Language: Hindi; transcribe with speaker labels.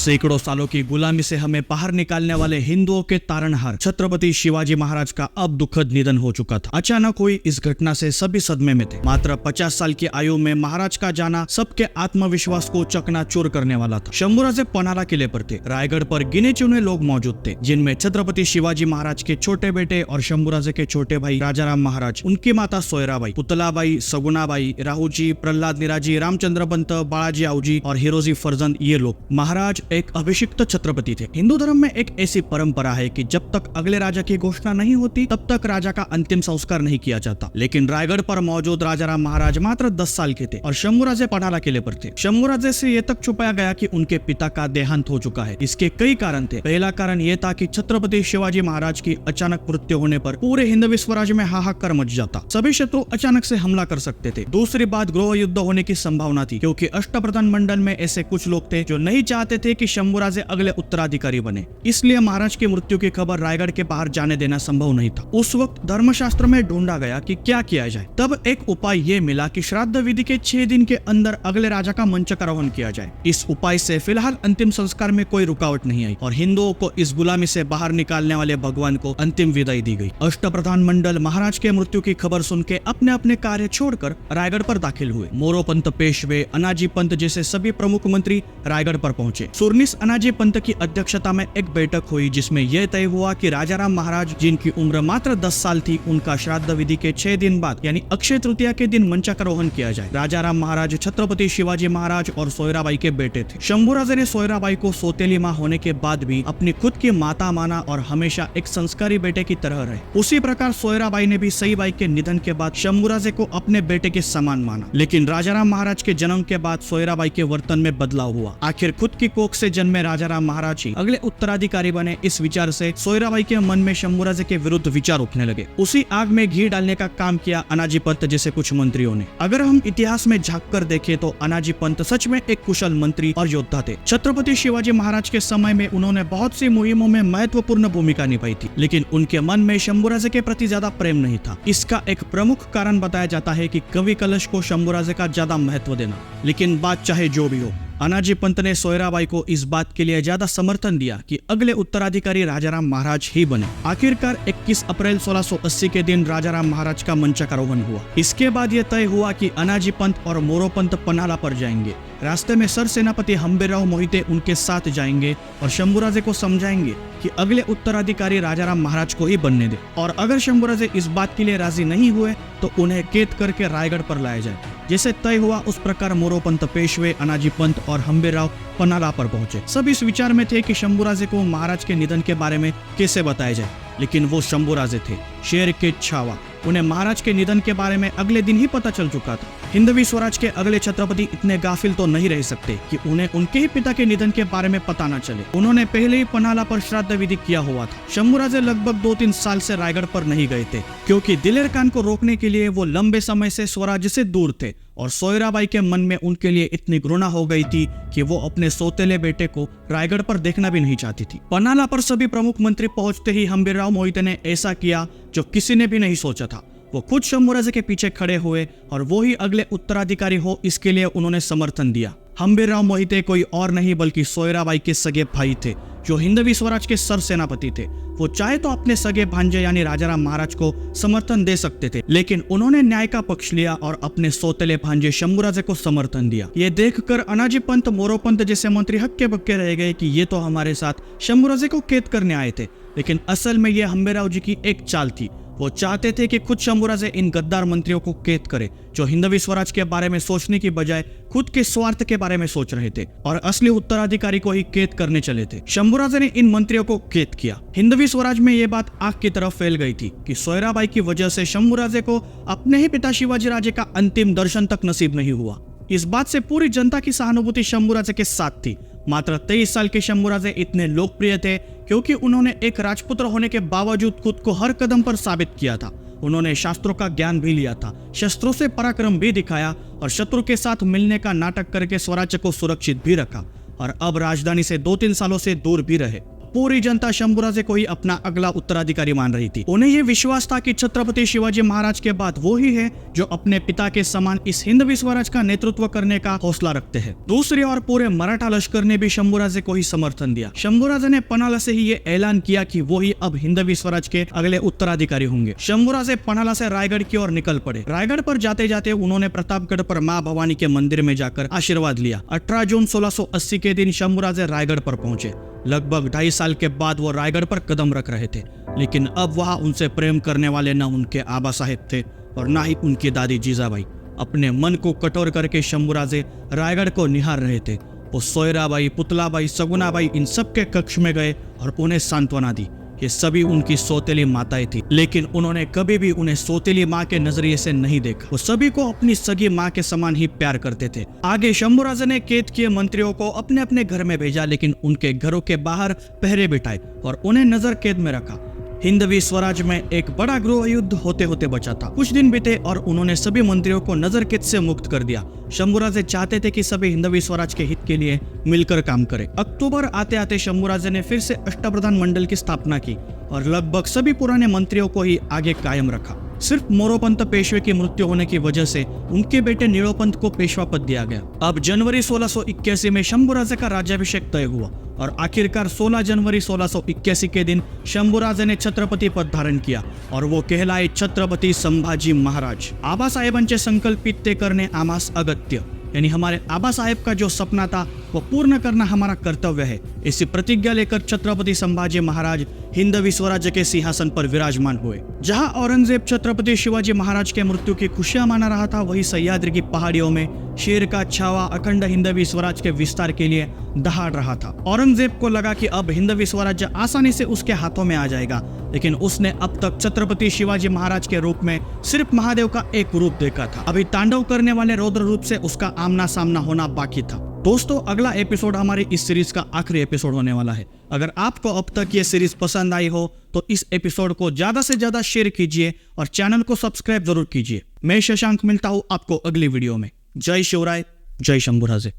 Speaker 1: सैकड़ों सालों की गुलामी से हमें बाहर निकालने वाले हिंदुओं के तारणहार छत्रपति शिवाजी महाराज का अब दुखद निधन हो चुका था। अचानक हुई इस घटना से सभी सदमे में थे। मात्र 50 साल की आयु में महाराज का जाना सबके आत्मविश्वास को चकनाचूर करने वाला था। शंभूराजे पन्हाला किले पर थे। रायगढ़ पर गिने चुने लोग मौजूद थे, जिनमें छत्रपति शिवाजी महाराज के छोटे बेटे और शंभूराजे के छोटे भाई राजाराम महाराज, उनकी माता सोयराबाई, पुतलाबाई, सगुनाबाई, राहुजी, प्रहलाद निराजी, रामचंद्र पंत, बालाजी आऊजी और हिरोजी फर्जंद, ये लोग। महाराज एक अभिषिक्त छत्रपति थे। हिंदू धर्म में एक ऐसी परंपरा है कि जब तक अगले राजा की घोषणा नहीं होती तब तक राजा का अंतिम संस्कार नहीं किया जाता। लेकिन रायगढ़ पर मौजूद राजाराम महाराज मात्र 10 साल के थे और शंभूराजे पन्हाला किले पर थे। शंभूराजे से ये तक छुपाया गया कि उनके पिता का देहांत हो चुका है। इसके कई कारण थे। पहला कारण यह था कि छत्रपति शिवाजी महाराज की अचानक मृत्यु होने पर पूरे हिंदवी स्वराज में हाहाकार मच जाता। सभी शत्रु अचानक से हमला कर सकते थे। दूसरी बात, गृह युद्ध होने की संभावना थी, क्योंकि अष्टप्रधान मंडल में ऐसे कुछ लोग थे जो नहीं चाहते थे कि शंभूराजे अगले उत्तराधिकारी बने। इसलिए महाराज की मृत्यु की खबर रायगढ़ के बाहर जाने देना संभव नहीं था। उस वक्त धर्मशास्त्र में ढूंढा गया कि क्या किया जाए। तब एक उपाय ये मिला कि श्राद्ध विधि के 6 दिन के अंदर अगले राजा का मंचकारोहण किया जाए। इस उपाय से फिलहाल अंतिम संस्कार में कोई रुकावट नहीं आई और हिंदुओं को इस गुलामी से बाहर निकालने वाले भगवान को अंतिम विदाई दी गई। अष्टप्रधान मंडल महाराज के मृत्यु की खबर सुन के अपने अपने कार्य छोड़कर रायगढ़ पर दाखिल हुए। मोरोपंत पेशवे, अनाजी पंत जैसे सभी प्रमुख मंत्री रायगढ़ पर पहुंचे। सुरनीस अनाजी पंत की अध्यक्षता में एक बैठक हुई, जिसमें यह तय हुआ कि राजाराम महाराज, जिनकी उम्र मात्र 10 साल थी, उनका श्राद्ध विधि के 6 दिन बाद यानी अक्षय तृतीया के दिन मंचकारोहण किया जाए। राजाराम महाराज छत्रपति शिवाजी महाराज और सोयराबाई के बेटे थे। शंभूराजे ने सोयराबाई को सौतेली मां होने के बाद भी अपनी खुद की माता माना और हमेशा एक संस्कारी बेटे की तरह रहे। उसी प्रकार सोयराबाई ने भी सईबाई के निधन के बाद शंभूराजे को अपने बेटे के समान माना। लेकिन राजाराम महाराज के जन्म के बाद सोयराबाई के वर्तन में बदलाव हुआ। आखिर खुद की कोख से जन्मे राजाराम महाराज ही अगले उत्तराधिकारी बने, इस विचार से सोयराबाई के मन में शंभूराजे के विरुद्ध विचार उठने लगे। उसी आग में घी डालने का काम किया अनाजी पंत जैसे कुछ मंत्रियों ने। अगर हम इतिहास में झांक कर देखें तो अनाजी पंत सच में एक कुशल मंत्री और योद्धा थे। छत्रपति शिवाजी महाराज के समय में उन्होंने बहुत सी मुहिमों में महत्वपूर्ण भूमिका निभाई थी, लेकिन उनके मन में शंभूराजे के प्रति ज्यादा प्रेम नहीं था। इसका एक प्रमुख कारण बताया जाता है कि कवि कलश को शंभूराजे का ज्यादा महत्व देना। लेकिन बात चाहे जो भी हो, अनाजी पंत ने सोयराबाई को इस बात के लिए ज्यादा समर्थन दिया कि अगले उत्तराधिकारी राजाराम महाराज ही बने। आखिरकार 21 अप्रैल 1680 के दिन राजाराम महाराज का मंचकारोहण हुआ। इसके बाद यह तय हुआ कि अनाजी पंत और मोरोपंत पन्हाला पर जाएंगे। रास्ते में सर सेनापति हम्बीरराव मोहिते उनके साथ जाएंगे और शंभूराजे को समझाएंगे कि अगले उत्तराधिकारी राजाराम महाराज को ही बनने दे, और अगर शंभूराजे इस बात के लिए राजी नहीं हुए तो उन्हें कैद करके रायगढ़ पर लाया जाए। जैसे तय हुआ उस प्रकार मोरोपंत पेशवे, अनाजी पंत और हम्बीरराव पन्हाला पर पहुंचे। सब इस विचार में थे कि शंभूराजे को महाराज के निधन के बारे में कैसे बताया जाए, लेकिन वो शंभूराजे थे, शेर के छावा। उन्हें महाराज के निधन के बारे में अगले दिन ही पता चल चुका था। हिंदवी स्वराज के अगले छत्रपति इतने गाफिल तो नहीं रह सकते कि उन्हें उनके ही पिता के निधन के बारे में पता न चले। उन्होंने पहले ही पन्हाला पर श्राद्ध विधि किया हुआ था। शंभूराजे लगभग 2-3 साल से रायगढ़ पर नहीं गए थे, क्योंकि दिलेर खान को रोकने के लिए वो लंबे समय से स्वराज से दूर थे और सोयराबाई के मन में उनके लिए इतनी घृणा हो गई थी कि वो अपने सौतेले बेटे को रायगढ़ पर देखना भी नहीं चाहती थी। पन्हाला पर सभी प्रमुख मंत्री पहुंचते ही हम्बीरराव मोहिते ने ऐसा किया जो किसी ने भी नहीं सोचा था। वो खुद शंभूराजे के पीछे खड़े हुए और वो ही अगले उत्तराधिकारी हो, इसके लिए उन्होंने समर्थन दिया। हम्बीरराव मोहिते कोई और नहीं बल्कि सोयराबाई के सगे भाई थे, जो हिंदवी स्वराज के सर सेनापति थे। वो चाहे तो अपने सगे भांजे यानी राजाराम महाराज को समर्थन दे सकते थे, लेकिन उन्होंने न्याय का पक्ष लिया और अपने सौतेले भांजे शंभूराजे को समर्थन दिया। ये देखकर अनाजी पंत, मोरोपंत जैसे मंत्री हक्के बक्के रह गए कि ये तो हमारे साथ शंभूराजे को कैद करने आए थे। लेकिन असल में ये हम्बीरराव जी की एक चाल थी। वो चाहते थे कि खुद शंभूराजे इन गद्दार मंत्रियों को कैद करे, जो हिंदवी स्वराज के बारे में सोचने की बजाय खुद के स्वार्थ के बारे में सोच रहे थे और असली उत्तराधिकारी को ही कैद करने चले थे। शंभूराजे ने इन मंत्रियों को कैद किया। हिंदवी स्वराज में ये बात आग की तरफ फैल गई थी कि सोयराबाई की वजह से शंभूराजे को अपने ही पिता शिवाजी राजे का अंतिम दर्शन तक नसीब नहीं हुआ। इस बात से पूरी जनता की सहानुभूति शंभूराजे के साथ थी। मात्र 23 साल के शंभूराजे इतने लोकप्रिय थे क्योंकि उन्होंने एक राजपुत्र होने के बावजूद खुद को हर कदम पर साबित किया था। उन्होंने शास्त्रों का ज्ञान भी लिया था, शस्त्रों से पराक्रम भी दिखाया और शत्रु के साथ मिलने का नाटक करके स्वराज्य को सुरक्षित भी रखा, और अब राजधानी से 2-3 सालों से दूर भी रहे। पूरी जनता शंभूराजे को ही अपना अगला उत्तराधिकारी मान रही थी। उन्हें यह विश्वास था कि छत्रपति शिवाजी महाराज के बाद वो ही है जो अपने पिता के समान इस हिंदवी स्वराज का नेतृत्व करने का हौसला रखते हैं। दूसरी ओर पूरे मराठा लश्कर ने भी शंभूराजे को ही समर्थन दिया। शंभूराजे ने पन्हाला से ही ये ऐलान किया कि वो ही अब हिंदवी स्वराज के अगले उत्तराधिकारी होंगे। शंभूराजे पन्हाला से रायगढ़ की ओर निकल पड़े। रायगढ़ पर जाते जाते उन्होंने प्रतापगढ़ पर मां भवानी के मंदिर में जाकर आशीर्वाद लिया। 18 जून 1680 के दिन शंभूराजे रायगढ़ पर पहुंचे। लगभग 2.5 साल के बाद वो रायगढ़ पर कदम रख रहे थे, लेकिन अब वहां उनसे प्रेम करने वाले न उनके आबा साहेब थे और ना ही उनकी दादी जीजाबाई। अपने मन को कठोर करके शंभूराजे रायगढ़ को निहार रहे थे। वो सोयराबाई, पुतलाबाई, सगुनाबाई इन सब के कक्ष में गए और उन्हें सांत्वना दी। ये सभी उनकी सौतेली माताएं थी, लेकिन उन्होंने कभी भी उन्हें सौतेली माँ के नजरिए से नहीं देखा। वो सभी को अपनी सगी माँ के समान ही प्यार करते थे। आगे शंभूराजे ने कैद किए मंत्रियों को अपने अपने घर में भेजा, लेकिन उनके घरों के बाहर पहरे बिठाए और उन्हें नजर कैद में रखा। हिंदवी स्वराज में एक बड़ा गृह युद्ध होते होते बचा था। कुछ दिन बीते और उन्होंने सभी मंत्रियों को नजर कैद से मुक्त कर दिया। शंभूराजे चाहते थे कि सभी हिंदवी स्वराज के हित के लिए मिलकर काम करें। अक्टूबर आते आते शंभूराजे ने फिर से अष्टप्रधान मंडल की स्थापना की और लगभग सभी पुराने मंत्रियों को ही आगे कायम रखा। सिर्फ मोरोपंत पेशवे की मृत्यु होने की वजह से उनके बेटे नीलोपंत को पेशवा पद दिया गया। अब जनवरी 1681 में शंभूराजे का राज्याभिषेक तय हुआ और आखिरकार 16 जनवरी 1681 के दिन शंभूराजे ने छत्रपति पद धारण किया और वो कहलाए छत्रपती संभाजी महाराज। आबासाहेबांचे संकल्पित ते करणे आम्हास अगत्य, यानी हमारे आबा साहेब का जो सपना था वो पूर्ण करना हमारा कर्तव्य है। इसी प्रतिज्ञा लेकर छत्रपति संभाजी महाराज हिंदवी स्वराज्य के सिंहासन पर विराजमान हुए। जहां औरंगजेब छत्रपति शिवाजी महाराज के मृत्यु की खुशियां मना रहा था, वही सह्याद्री की पहाड़ियों में शेर का छावा अखंड हिंदवी स्वराज के विस्तार के लिए दहाड़ रहा था। औरंगजेब को लगा कि अब हिंदवी स्वराज्य आसानी से उसके हाथों में आ जाएगा, लेकिन उसने अब तक छत्रपति शिवाजी महाराज के रूप में सिर्फ महादेव का एक रूप देखा था। अभी तांडव करने वाले रौद्र रूप से उसका आमना सामना होना बाकी था। दोस्तों, अगला एपिसोड हमारी इस सीरीज का आखिरी एपिसोड होने वाला है। अगर आपको अब तक ये सीरीज पसंद आई हो तो इस एपिसोड को ज्यादा से ज्यादा शेयर कीजिए और चैनल को सब्सक्राइब जरूर कीजिए। मैं शशांक मिलता हूँ आपको अगली वीडियो में। जय शिवराय, जय शंभूराजे।